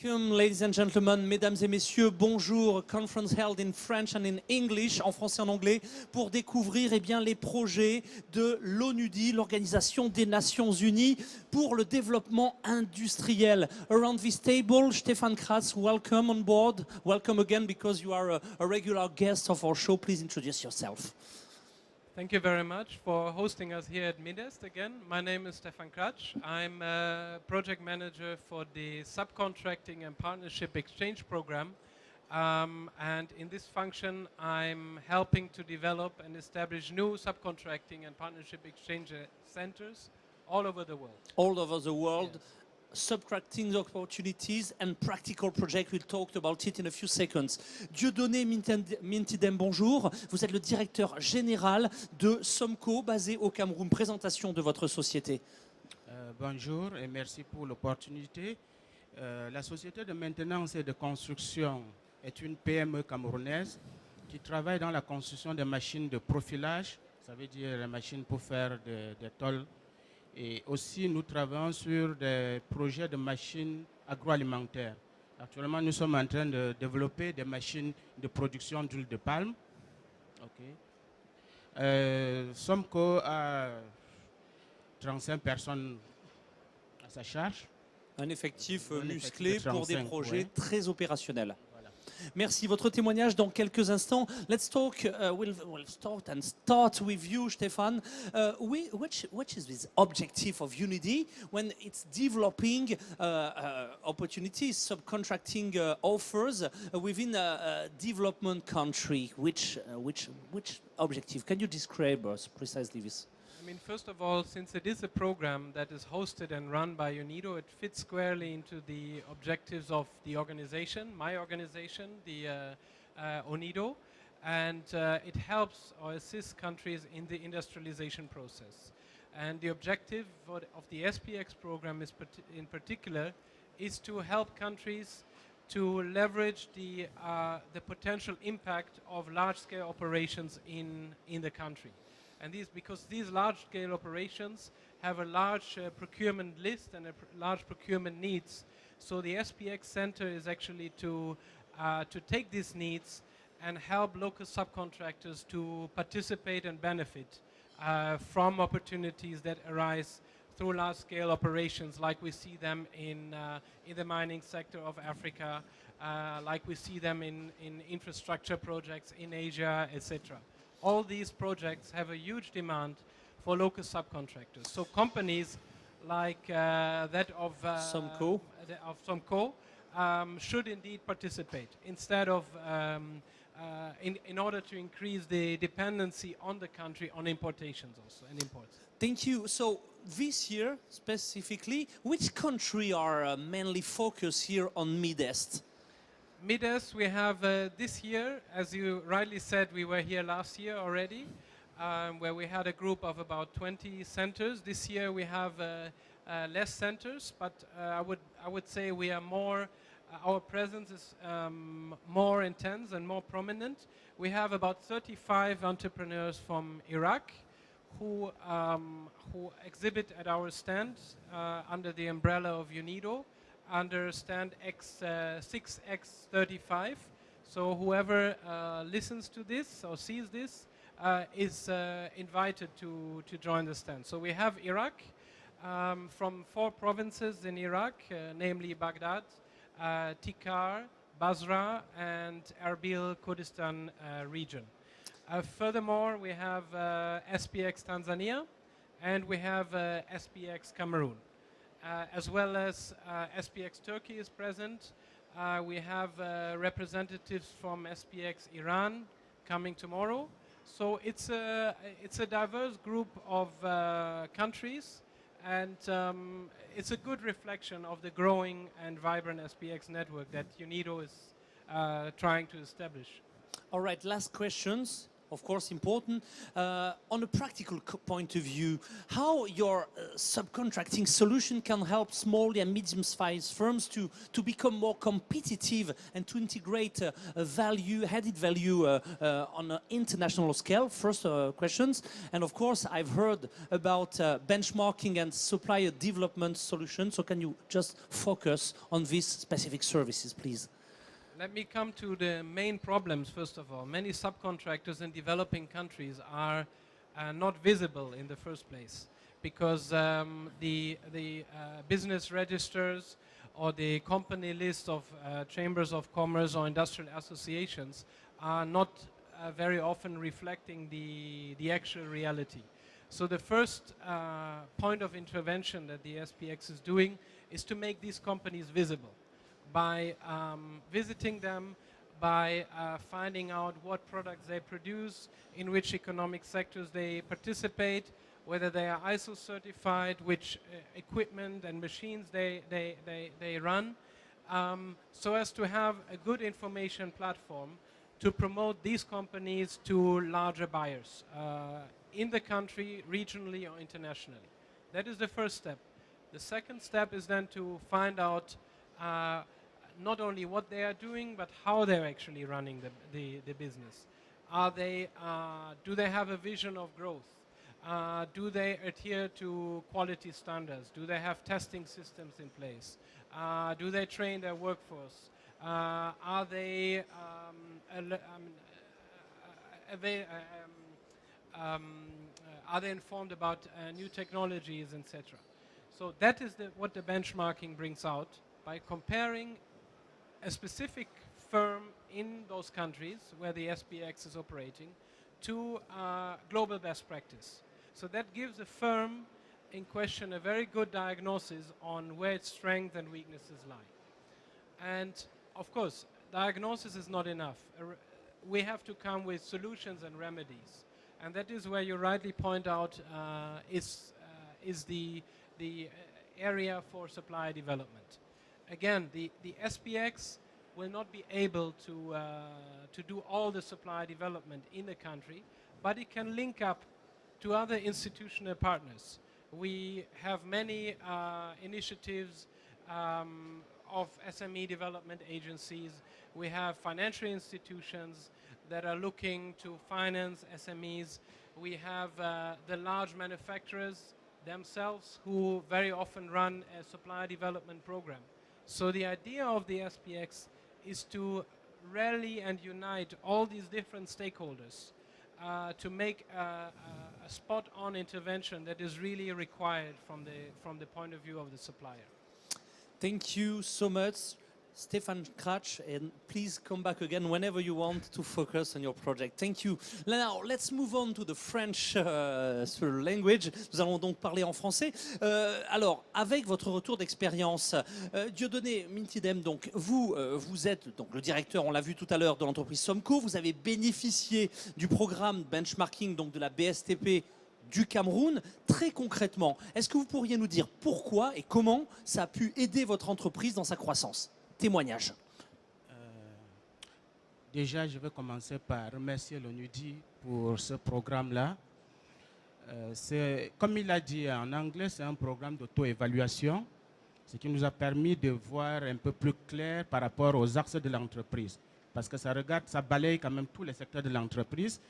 Welcome, ladies and gentlemen, mesdames et messieurs, bonjour. Conference held in French and in English, en français et en anglais, pour découvrir les projets de l'ONUDI, l'Organisation des Nations Unies pour le développement industriel. Around this table, Stefan Kratz, welcome on board. Welcome again because you are a regular guest of our show. Please introduce yourself. Thank you very much for hosting us here at Midest again. My name is Stefan Kratsch. I'm a project manager for the Subcontracting and Partnership Exchange Program. And in this function, I'm helping to develop and establish new subcontracting and partnership exchange centers all over the world. All over the world. Yes. Subtracting opportunities and practical projects. We'll talk about it in a few seconds. Dieudonné Mintidem, bonjour. Vous êtes le directeur général de SOMCO, basé au Cameroun. Présentation de votre société. Bonjour et merci pour l'opportunité. La société de maintenance et de construction est une PME camerounaise qui travaille dans la construction de machines de profilage, ça veut dire les machines pour faire des tôles. Et aussi, nous travaillons sur des projets de machines agroalimentaires. Actuellement, nous sommes en train de développer des machines de production d'huile de palme. SOMCO a 35 personnes à sa charge. Un effectif musclé de 35, pour des projets très opérationnels. Voilà. Merci. Votre témoignage dans quelques instants. Let's talk. We'll start with you, Stefan. Which is this objective of Unity when it's developing opportunities, subcontracting offers within a development country? Which objective? Can you describe us precisely this? I mean, first of all, since it is a program that is hosted and run by UNIDO, it fits squarely into the objectives of the organization, my organization, the UNIDO, and it helps or assists countries in the industrialization process. And the objective of the SPX program is in particular is to help countries to leverage the potential impact of large-scale operations in the country. And because these large-scale operations have a large procurement list and large procurement needs, so the SPX Center is actually to take these needs and help local subcontractors to participate and benefit from opportunities that arise through large-scale operations, like we see them in the mining sector of Africa, like we see them in infrastructure projects in Asia, etc. All these projects have a huge demand for local subcontractors. So companies like that of SOMCO should indeed participate instead of, in order to increase the dependency on the country on importations also and imports. Thank you. So this year specifically, which country are mainly focused here on Midest? Midest, we have this year, as you rightly said, we were here last year already, where we had a group of about 20 centers. This year we have less centers, but I would say we are more, our presence is more intense and more prominent. We have about 35 entrepreneurs from Iraq who exhibit at our stand under the umbrella of UNIDO, under stand 6X35. So whoever listens to this or sees this is invited to join the stand. So we have Iraq from 4 provinces in Iraq, namely Baghdad, Tikar, Basra, and Erbil Kurdistan region. Furthermore, we have SPX Tanzania, and we have SPX Cameroon. As well as SPX Turkey is present. We have representatives from SPX Iran coming tomorrow. So it's a diverse group of countries, and it's a good reflection of the growing and vibrant SPX network that UNIDO is trying to establish. All right, last questions. of course, important. On a practical point of view, how your subcontracting solution can help small and medium-sized firms to become more competitive and to integrate added value on an international scale? First questions. And of course, I've heard about benchmarking and supplier development solutions. So can you just focus on these specific services, please? Let me come to the main problems first of all. Many subcontractors in developing countries are not visible in the first place because the business registers or the company list of chambers of commerce or industrial associations are not very often reflecting the actual reality. So the first point of intervention that the SPX is doing is to make these companies visible by visiting them, by finding out what products they produce, in which economic sectors they participate, whether they are ISO certified, which equipment and machines they run, so as to have a good information platform to promote these companies to larger buyers in the country, regionally or internationally. That is the first step. The second step is then to find out not only what they are doing, but how they're actually running the business. Do they have a vision of growth? Do they adhere to quality standards? Do they have testing systems in place? Do they train their workforce? Are they informed about new technologies, etc.? So that is what the benchmarking brings out by comparing a specific firm in those countries where the SPX is operating to global best practice. So that gives the firm in question a very good diagnosis on where its strengths and weaknesses lie. And of course, diagnosis is not enough. We have to come with solutions and remedies. And that is where you rightly point out is the area for supply development. Again, the SPX will not be able to do all the supply development in the country, but it can link up to other institutional partners. We have many initiatives of SME development agencies. We have financial institutions that are looking to finance SMEs. We have the large manufacturers themselves who very often run a supply development program. So the idea of the SPX is to rally and unite all these different stakeholders to make a spot-on intervention that is really required from the point of view of the supplier. Thank you so much, Stefan Kratsch, and please come back again whenever you want to focus on your project. Thank you. Now, let's move on to the French language. Nous allons donc parler en français. Alors, avec votre retour d'expérience, Dieudonné Mintidem, donc vous êtes donc le directeur, on l'a vu tout à l'heure, de l'entreprise Somco. Vous avez bénéficié du programme benchmarking donc de la BSTP du Cameroun. Très concrètement, est-ce que vous pourriez nous dire pourquoi et comment ça a pu aider votre entreprise dans sa croissance? Témoignage. Déjà, je vais commencer par remercier l'ONUDI pour ce programme-là. Comme il a dit en anglais, c'est un programme d'auto-évaluation, ce qui nous a permis de voir un peu plus clair par rapport aux axes de l'entreprise. Parce que ça balaye quand même tous les secteurs de l'entreprise,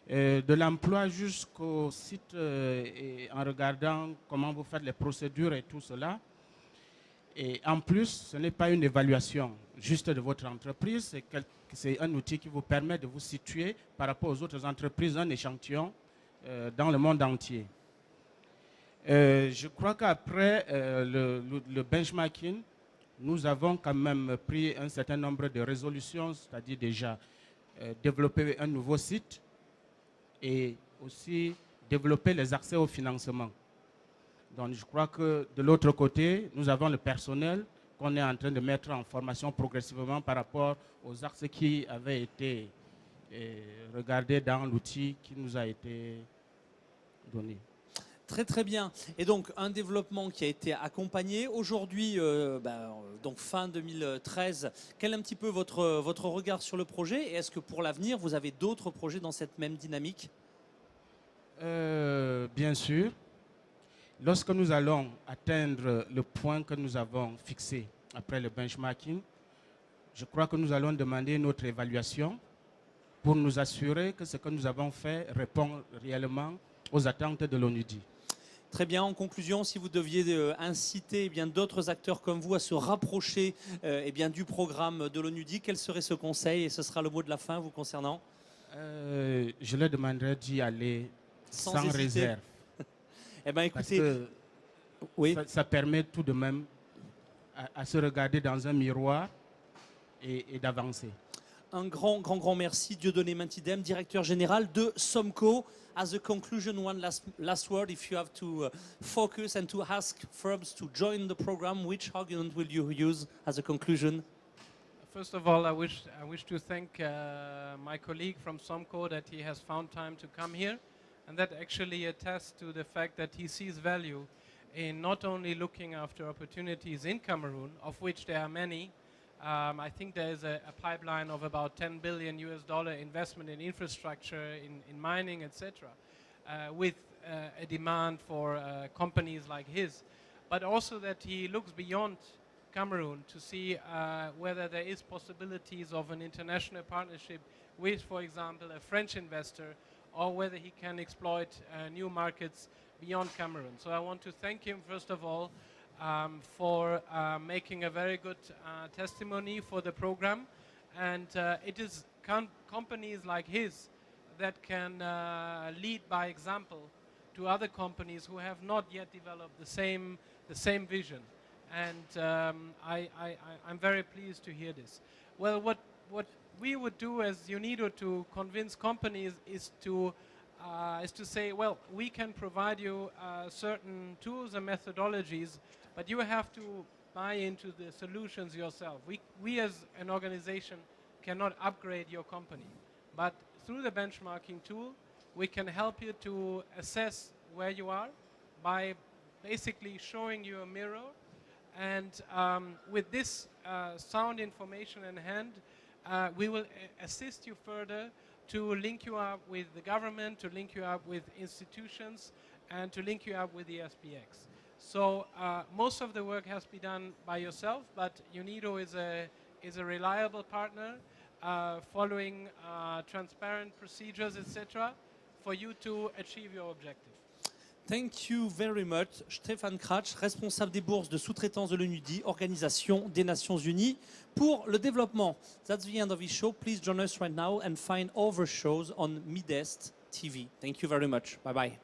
de l'emploi jusqu'au site, et en regardant comment vous faites les procédures et tout cela. Et en plus, ce n'est pas une évaluation juste de votre entreprise, c'est un outil qui vous permet de vous situer par rapport aux autres entreprises, un échantillon dans le monde entier. Je crois qu'après le benchmarking, nous avons quand même pris un certain nombre de résolutions, c'est-à-dire déjà développer un nouveau site et aussi développer les accès au financement. Donc je crois que de l'autre côté, nous avons le personnel qu'on est en train de mettre en formation progressivement par rapport aux axes qui avaient été regardés dans l'outil qui nous a été donné. Très très bien. Et donc un développement qui a été accompagné aujourd'hui, donc fin 2013. Quel est un petit peu votre regard sur le projet et est-ce que pour l'avenir vous avez d'autres projets dans cette même dynamique? Bien sûr, lorsque nous allons atteindre le point que nous avons fixé après le benchmarking, je crois que nous allons demander notre évaluation pour nous assurer que ce que nous avons fait répond réellement aux attentes de l'ONUDI. Très bien. En conclusion, si vous deviez inciter d'autres acteurs comme vous à se rapprocher du programme de l'ONUDI, quel serait ce conseil? Et ce sera le mot de la fin vous concernant. Je leur demanderai d'y aller sans hésiter. réserve. Eh bien, Parce écoutez, que oui. ça permet tout de même à se regarder dans un miroir et d'avancer. Un grand merci, Dieudonné Mintidem, directeur général de SOMCO. As a conclusion, one last word, if you have to focus and to ask firms to join the program, which argument will you use as a conclusion? First of all, I wish to thank my colleague from SOMCO that he has found time to come here, and that actually attests to the fact that he sees value in not only looking after opportunities in Cameroon, of which there are many. I think there is a pipeline of about $10 billion investment in infrastructure, in mining, etc., with a demand for companies like his, but also that he looks beyond Cameroon to see whether there is possibilities of an international partnership with, for example, a French investor, or whether he can exploit new markets beyond Cameroon. So I want to thank him, first of all, for making a very good testimony for the program. And it is companies like his that can lead by example to other companies who have not yet developed the same vision. And I'm very pleased to hear this. Well, what we would do as UNIDO to convince companies is to say, well, we can provide you certain tools and methodologies, but you have to buy into the solutions yourself. We as an organization cannot upgrade your company, but through the benchmarking tool, we can help you to assess where you are by basically showing you a mirror. And with this sound information in hand, we will assist you further to link you up with the government, to link you up with institutions, and to link you up with the SPX. So most of the work has to be done by yourself, but UNIDO is a reliable partner, following transparent procedures, etc., for you to achieve your objective. Thank you very much, Stéphane Kratsch, responsable des bourses de sous-traitance de l'ONUDI, Organisation des Nations Unies pour le développement. That's the end of this show. Please join us right now and find other shows on Midest TV. Thank you very much. Bye-bye.